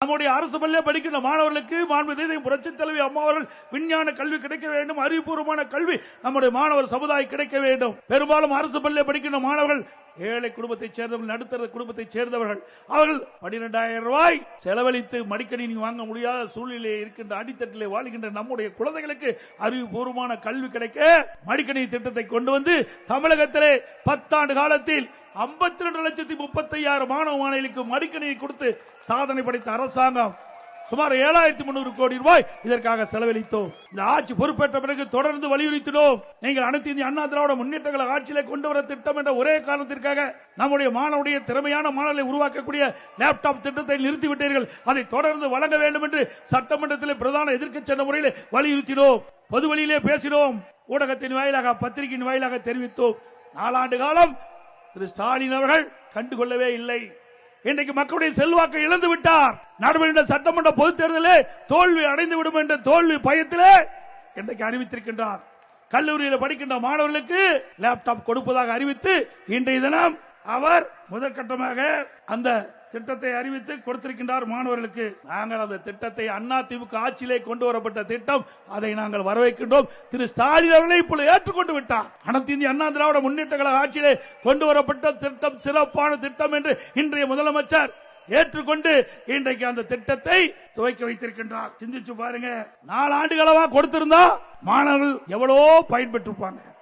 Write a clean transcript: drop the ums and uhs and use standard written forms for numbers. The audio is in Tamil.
நம்முடைய அரசு பள்ளியில் படிக்கின்ற மாணவர்களுக்கு மாண்புமிகு புரட்சித் தலைவி அம்மா அவர்கள் விஞ்ஞான கல்வி கிடைக்க வேண்டும், அறிவுபூர்வமான கல்வி நம்முடைய மாணவர் சமுதாயம் கிடைக்க வேண்டும். பெரும்பாலும் அரசு பள்ளியில் படிக்கின்ற மாணவர்கள் ஏழை குடும்பத்தைச் சேர்ந்தவர்கள், நடுத்தர குடும்பத்தைச் சேர்ந்தவர்கள். அவர்கள் 12,000 ரூபாய் செலவழித்து மடிக்கணினி வாங்க முடியாத சூழ்நிலையில் இருக்கின்ற அடித்தட்டிலே வாழ்கின்ற நம்முடைய குழந்தைகளுக்கு அறிவுபூர்வமான கல்வி கிடைக்க மடிக்கணினி திட்டத்தை கொண்டு வந்து தமிழகத்திலே 10 ஆண்டு காலத்தில் 52,35,000 மாணவ மாணவிகளுக்கு மடிக்கணினி கொடுத்து சாதனை படைத்த அரசாங்கம். சுமார் 7,300 கோடி ரூபாய் இதற்காக செலவழித்தோம். இந்த ஆட்சி பொறுப்பேற்ற பிறகு தொடர்ந்து வலியுறுத்தினோம். நீங்கள் அனைத்து இந்திய அண்ணா திராவிட முன்னேற்ற கழக ஆட்சியிலே கொண்டு வர திட்டம் என்ற ஒரே காரணத்திற்காக நம்முடைய மாணவருடைய திறமையான மாணவர்களை உருவாக்கக்கூடிய லேப்டாப் திட்டத்தை நிறுத்திவிட்டீர்கள். அதை தொடர்ந்து வழங்க வேண்டும் என்று சட்டமன்றத்தில் பிரதான எதிர்க்கட்சி என்ற முறையில் வலியுறுத்தினோம். பொது வழியிலே பேசினோம், ஊடகத்தின் வாயிலாக பத்திரிகையின் வாயிலாக தெரிவித்தோம். 4 ஆண்டு காலம் திரு ஸ்டாலின் அவர்கள் கண்டுகொள்ளவே இல்லை. இன்றைக்கு மக்களுடைய செல்வாக்கை இழந்து விட்டார். நடைபெறுகின்ற சட்டமன்ற பொதுத் தேர்தலில் தோல்வி அடைந்து விடும் என்ற தோல்வி பயத்திலே இன்றைக்கு அறிவித்திருக்கின்றார். கல்லூரியில் படிக்கின்ற மாணவர்களுக்கு லேப்டாப் கொடுப்பதாக அறிவித்து இன்றைய தினம் அவர் முதற்கட்டமாக அந்த திட்டத்தை அறிவித்து கொடுத்திருக்கின்றார் மாணவர்களுக்கு. நாங்கள் அந்த திட்டத்தை அதிமுக ஆட்சியிலே கொண்டு வரப்பட்ட திட்டம், அதை நாங்கள் வரவேற்கின்றோம். திரு ஸ்டாலின் அவர்களை இப்பொழுது ஏற்றுக்கொண்டு விட்டார். அனைத்து இந்திய அண்ணா திராவிட முன்னேற்ற கழக ஆட்சியிலே கொண்டு வரப்பட்ட திட்டம் சிறப்பான திட்டம் என்று இன்றைய முதலமைச்சர் ஏற்றுக்கொண்டு இன்றைக்கு அந்த திட்டத்தை துவக்கி வைத்திருக்கின்றார். சிந்திச்சு பாருங்க, 4 ஆண்டு காலமா கொடுத்திருந்தா மாணவர்கள் எவ்வளவோ பயன்பெற்றிருப்பாங்க.